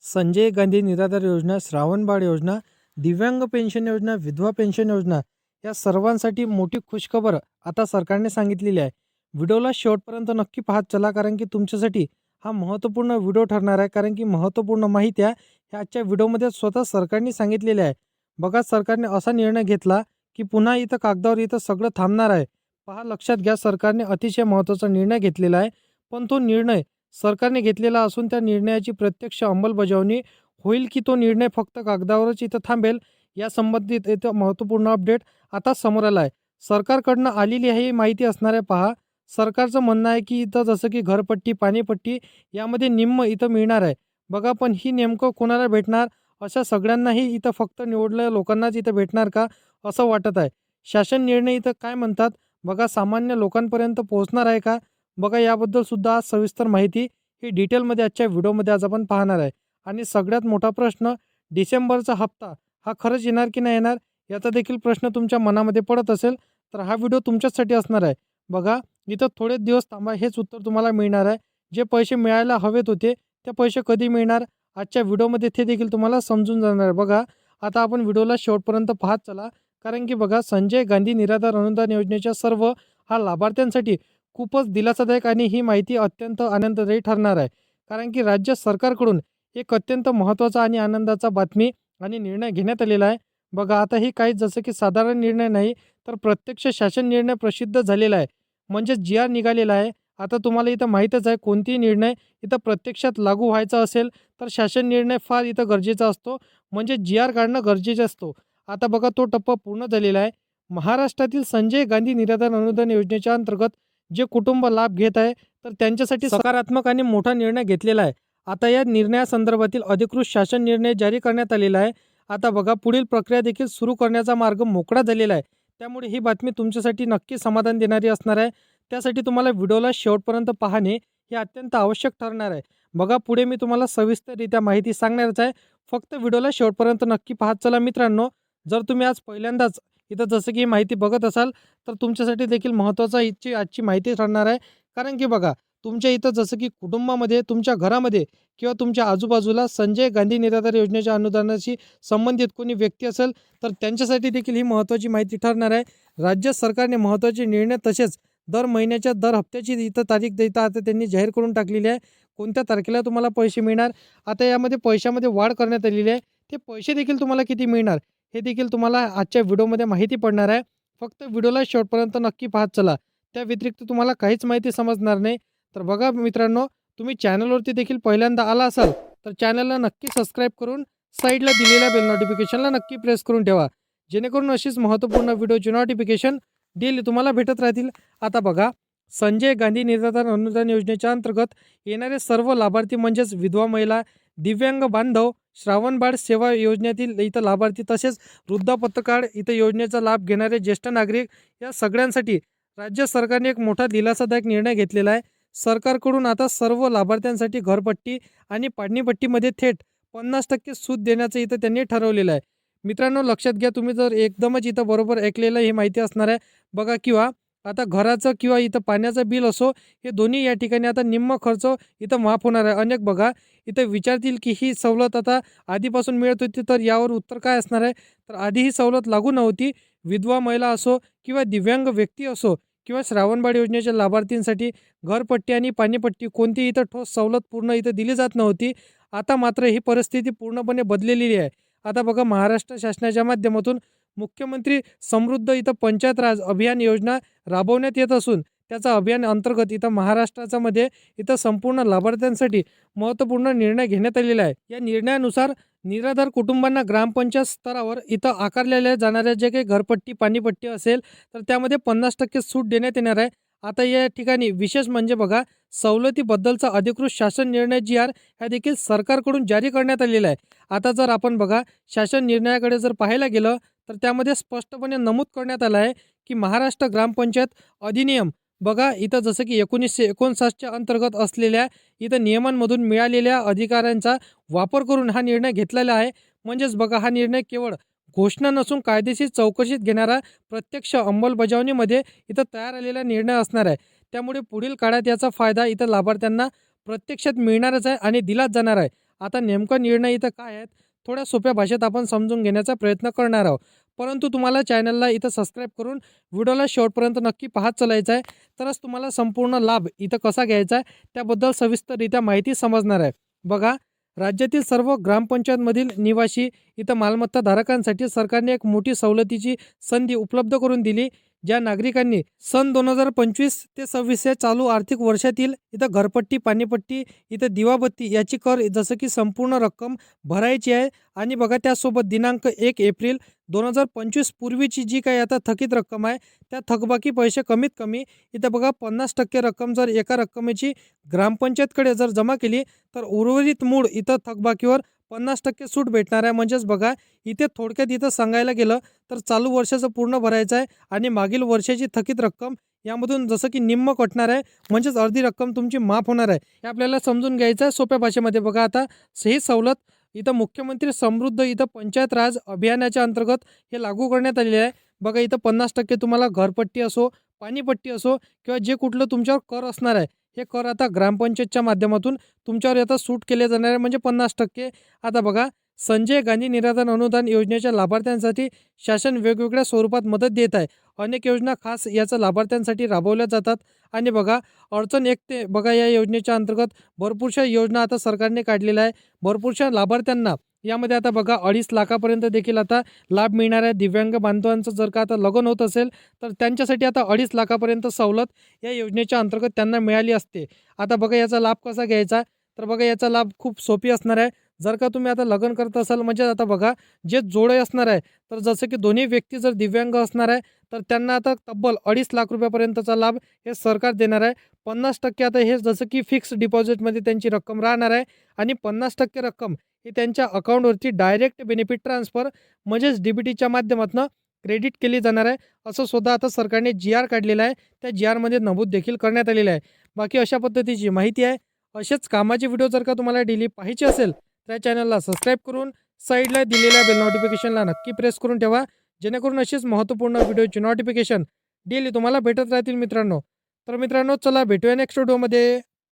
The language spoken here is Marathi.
संजय गांधी निराधार योजना, श्रावणबाळ योजना, दिव्यांग पेन्शन योजना, विधवा पेन्शन योजना या सर्वांसाठी मोठी खुशखबर आता सरकारने सांगितलेली आहे. व्हिडिओला शेवटपर्यंत नक्की पाहत चला, कारण की तुमच्यासाठी हा महत्त्वपूर्ण व्हिडिओ ठरणार आहे. कारण की महत्त्वपूर्ण माहित्या ह्या आजच्या व्हिडिओमध्ये स्वतः सरकारने सांगितलेल्या आहे. बघा, सरकारने असा निर्णय घेतला की पुन्हा इथं कागदावर इथं सगळं थांबणार आहे. पहा, लक्षात घ्या, सरकारने अतिशय महत्त्वाचा निर्णय घेतलेला आहे. पण तो निर्णय सरकारने घेतलेला असून त्या निर्णयाची प्रत्यक्ष अंमलबजावणी होईल की तो निर्णय फक्त कागदावरच इथं थांबेल, या संबंधित इथं महत्त्वपूर्ण अपडेट आता समोर आला आहे. सरकारकडनं आलेली ही माहिती असणार आहे. पहा, सरकारचं म्हणणं आहे की इथं जसं की घरपट्टी, पाणीपट्टी यामध्ये निम्म इथं मिळणार आहे. बघा, पण ही नेमकं कोणाला भेटणार? अशा सगळ्यांनाही इथं फक्त निवडलेल्या लोकांनाच इथं भेटणार का, असं वाटत आहे. शासन निर्णय इथं काय म्हणतात बघा, सामान्य लोकांपर्यंत पोहोचणार आहे का? बघा, याबद्दल सुद्धा आज सविस्तर माहिती ही डिटेलमध्ये आजच्या व्हिडिओमध्ये आज आपण पाहणार आहे. आणि सगळ्यात मोठा प्रश्न, डिसेंबरचा हप्ता हा खरंच येणार की नाही येणार, याचा देखील प्रश्न तुमच्या मनामध्ये पडत असेल तर हा व्हिडिओ तुमच्यासाठी असणार आहे. बघा, इथं थोडे दिवस थांबा, हेच उत्तर तुम्हाला मिळणार आहे. जे पैसे मिळायला हवेत होते ते पैसे कधी मिळणार, आजच्या व्हिडिओमध्ये ते देखील तुम्हाला समजून जाणार आहे. बघा, आता आपण व्हिडिओला शेवटपर्यंत पाहत चला, कारण की बघा, संजय गांधी निराधार अनुदान योजनेच्या सर्व हा लाभार्थ्यांसाठी खूपच दिलासादायक आणि ही माहिती अत्यंत आनंददायी ठरणार आहे. कारण की राज्य सरकारकडून एक अत्यंत महत्त्वाचा आणि आनंदाचा बातमी आणि निर्णय घेण्यात आलेला आहे. बघा, आता ही काही जसं की साधारण निर्णय नाही, तर प्रत्यक्ष शासन निर्णय प्रसिद्ध झालेला आहे. म्हणजे जी आर निघालेला आहे. आता तुम्हाला इथं माहीतच आहे, कोणतीही निर्णय इथं प्रत्यक्षात लागू व्हायचा असेल तर शासन निर्णय फार इथं गरजेचा असतो. म्हणजे जी आर काढणं गरजेचं असतो. आता बघा, तो टप्पा पूर्ण झालेला आहे. महाराष्ट्रातील संजय गांधी निराधार अनुदान योजनेच्या अंतर्गत जे कुटुंब लाभ घेत आहे तर त्यांच्यासाठी सकारात्मक आणि मोठा निर्णय घेतलेला आहे. आता या निर्णयासंदर्भातील अधिकृत शासन निर्णय जारी करण्यात आलेला आहे. आता बघा, पुढील प्रक्रिया देखील सुरू करण्याचा मार्ग मोकळा झालेला आहे. त्यामुळे ही बातमी तुमच्यासाठी नक्की समाधान देणारी असणार आहे. त्यासाठी तुम्हाला व्हिडिओला शेवटपर्यंत पाहणे हे अत्यंत आवश्यक ठरणार आहे. बघा, पुढे मी तुम्हाला सविस्तररित्या माहिती सांगणारच आहे. फक्त व्हिडिओला शेवटपर्यंत नक्की पाहत चला मित्रांनो. जर तुम्ही आज पहिल्यांदाच इथं जसं की माहिती बघत असाल तर तुमच्यासाठी देखील महत्त्वाचा हिची आजची माहिती ठरणार आहे. कारण की बघा, तुमच्या इथं जसं की कुटुंबामध्ये, तुमच्या घरामध्ये किंवा तुमच्या आजूबाजूला संजय गांधी निराधार योजनेच्या अनुदानाशी संबंधित कोणी व्यक्ती असेल तर त्यांच्यासाठी देखील ही महत्त्वाची माहिती ठरणार आहे. राज्य सरकारने महत्त्वाचे निर्णय तसेच दर महिन्याच्या दर हप्त्याची इथं तारीख देता आता त्यांनी जाहीर करून टाकलेली आहे. कोणत्या तारखेला तुम्हाला पैसे मिळणार, आता यामध्ये पैशामध्ये वाढ करण्यात आलेली आहे. ते पैसे देखील तुम्हाला किती मिळणार हे देखील तुम्हाला आजच्या व्हिडिओमध्ये माहिती पडणार आहे. फक्त व्हिडिओला शेवटपर्यंत नक्की पाहत चला. त्या व्यतिरिक्त तुम्हाला काहीच माहिती समजणार नाही. तर बघा मित्रांनो, तुम्ही चॅनलवरती देखील पहिल्यांदा आला असाल तर चॅनलला नक्की सबस्क्राईब करून साईडला दिलेल्या बेल नोटिफिकेशनला नक्की प्रेस करून ठेवा, जेणेकरून अशीच महत्त्वपूर्ण व्हिडिओची नोटिफिकेशन डेली तुम्हाला भेटत राहतील. आता बघा, संजय गांधी निराधार अनुदान योजनेच्या अंतर्गत येणारे सर्व लाभार्थी म्हणजेच विधवा महिला, दिव्यांग बांधव, श्रावणबाळ सेवा योजनेतील इथं लाभार्थी तसेच वृद्धापत्य कार्ड इथं योजनेचा लाभ घेणारे ज्येष्ठ नागरिक या सगळ्यांसाठी राज्य सरकारने एक मोठा दिलासादायक निर्णय घेतलेला आहे. सरकारकडून आता सर्व लाभार्थ्यांसाठी घरपट्टी आणि पाणीपट्टीमध्ये थेट 50% सूट देण्याचं इथं त्यांनी ठरवलेलं आहे. मित्रांनो, लक्षात घ्या, तुम्ही जर एकदमच इथं बरोबर ऐकलेलं ही माहिती असणार आहे. बघा, किंवा आता घराचं किंवा इथं पाण्याचं बिल असो, हे दोन्ही या ठिकाणी आता निम्म खर्च इथं माफ होणार आहे. अनेक बघा इथं विचारतील की ही सवलत आता आधीपासून मिळत होती, तर यावर उत्तर काय असणार आहे, तर आधी ही सवलत लागू नव्हती. विधवा महिला असो किंवा दिव्यांग व्यक्ती असो किंवा श्रावणबाळ योजनेच्या लाभार्थींसाठी घरपट्टी आणि पाणीपट्टी कोणती इथं ठोस सवलत पूर्ण इथं दिली जात नव्हती. आता मात्र ही परिस्थिती पूर्णपणे बदललेली आहे. आता बघा, महाराष्ट्र शासनाच्या माध्यमातून मुख्यमंत्री समृद्ध इथं पंचायत राज अभियान योजना राबवण्यात येत असून त्याचा अभियान अंतर्गत इथं महाराष्ट्राचा मध्ये इथं संपूर्ण लाभार्थ्यांसाठी महत्त्वपूर्ण निर्णय घेण्यात आलेला आहे. या निर्णयानुसार निराधार कुटुंबांना ग्रामपंचायत स्तरावर इथं आकारलेल्या जाणाऱ्या जे काही घरपट्टी, पाणीपट्टी असेल तर त्यामध्ये 50% सूट देण्यात येणार आहे. आता या ठिकाणी विशेष म्हणजे बघा, सवलतीबद्दलचा अधिकृत शासन निर्णय जी आर ह्या देखील सरकारकडून जारी करण्यात आलेला आहे. आता जर आपण बघा शासन निर्णयाकडे जर पाहायला गेलं तर त्यामध्ये स्पष्टपणे नमूद करण्यात आलं आहे की महाराष्ट्र ग्रामपंचायत अधिनियम, बघा इथं जसं की 1959च्या अंतर्गत असलेल्या इथं नियमांमधून मिळालेल्या अधिकारांचा वापर करून हा निर्णय घेतलेला आहे. म्हणजेच बघा, हा निर्णय केवळ घोषणा नसून कायदेशीर चौकशीत घेणारा प्रत्यक्ष अंमलबजावणीमध्ये इथं तयार आलेला निर्णय असणार आहे. त्यामुळे पुढील काळात याचा फायदा इथं लाभार्थ्यांना प्रत्यक्षात मिळणारच आहे आणि दिलाच जाणार आहे. आता नेमका निर्णय इथं काय आहेत थोड्या सोप्या भाषेत आपण समजून घेण्याचा प्रयत्न करणार आहोत. परंतु तुम्हाला चॅनलला इथं सबस्क्राईब करून व्हिडिओला शेवटपर्यंत नक्की पाहत चालायचं आहे. तरच तुम्हाला संपूर्ण लाभ इथं कसा घ्यायचा आहे त्याबद्दल सविस्तररित्या माहिती समजणार आहे. बघा, राज्यातील सर्व ग्रामपंचायतमधील निवासी इथं मालमत्ता धारकांसाठी सरकारने एक मोठी सवलतीची संधी उपलब्ध करून दिली. ज्या नागरिकांनी सन 2025 ते 26 या चालू आर्थिक वर्षातील इथं घरपट्टी, पाणीपट्टी, इथं दिवाबत्ती याची कर जसं की संपूर्ण रक्कम भरायची आहे आणि बघा त्यासोबत दिनांक 1 एप्रिल 2025 पूर्वीची जी काही आता थकीत रक्कम आहे त्या थकबाकी पैसे कमीत कमी इथं बघा 50% रक्कम जर एका रक्कमेची ग्रामपंचायतकडे जर जमा केली तर उर्वरित मूळ इथं थकबाकीवर 50% सूट भेटणार आहे. म्हणजेच बघा इथे थोडक्यात इथं सांगायला गेलं तर चालू वर्षाचं पूर्ण भरायचं आहे आणि मागील वर्षाची थकीत रक्कम यामधून जसं की निम्म कटणार आहे. म्हणजेच अर्धी रक्कम तुमची माफ होणार आहे. हे आपल्याला समजून घ्यायचं आहे सोप्या भाषेमध्ये. बघा आता ही सवलत इथं मुख्यमंत्री समृद्ध इथं पंचायत राज अभियानाच्या अंतर्गत हे लागू करण्यात आलेले आहे. बघा इथं 50% तुम्हाला घरपट्टी असो, पाणीपट्टी असो किंवा जे कुठलं तुमच्यावर कर असणार आहे हे कर आता ग्रामपंचायतच्या माध्यमातून तुमच्यावर आता सूट केले जाणार आहे म्हणजे 50%. आता बघा, संजय गांधी निराधार अनुदान योजनेच्या लाभार्थ्यांसाठी शासन वेगवेगळ्या स्वरूपात मदत देत आहे. अनेक योजना खास याचा लाभार्थ्यांसाठी राबवल्या जातात. आणि बघा अडचण एक ते बघा या योजनेच्या अंतर्गत भरपूरशा योजना आता सरकारने काढलेल्या आहे. भरपूरशा लाभार्थ्यांना यामध्ये आता बघा 2.5 लाखापर्यंत देखील आता लाभ मिळणार आहे. दिव्यांग बांधवांचं जर का आता लग्न होत असेल तर त्यांच्यासाठी आता 2.5 लाखापर्यंत सवलत या योजनेच्या अंतर्गत त्यांना मिळाली असते. आता बघा याचा लाभ कसा घ्यायचा, तर बघा याचा लाभ खूप सोपी असणार आहे. जर का तुम्ही आता लग्न करत असाल म्हणजे आता बघा जे जोडे असणार आहे तर जसं की दोन्ही व्यक्ती जर दिव्यांग असणार आहे तर त्यांना आता तब्बल 2.5 लाख रुपयापर्यंतचा लाभ हे सरकार देणार आहे. 50% आता हे जसं की फिक्स डिपॉझिटमध्ये त्यांची रक्कम राहणार आहे आणि 50% रक्कम ही त्यांच्या अकाउंटवरती डायरेक्ट बेनिफिट ट्रान्सफर म्हणजेच DBTच्या माध्यमातून क्रेडिट केली जाणार आहे. असं सुद्धा आता सरकारने GR काढलेला आहे. त्या GRमध्ये नमूद देखील करण्यात आलेलं आहे. बाकी अशा पद्धतीची माहिती आहे. असेच कामाचे व्हिडिओ जर का तुम्हाला डेली पाहायचे असेल त्या चॅनलला सबस्क्राईब करून साईडला दिलेल्या बेल नोटिफिकेशनला नक्की प्रेस करून ठेवा, जेणेकरून अशीच महत्त्वपूर्ण व्हिडिओची नोटिफिकेशन डेली तुम्हाला भेटत राहतील मित्रांनो. तर मित्रांनो चला भेटूया नेक्स्ट व्हिडिओमध्ये.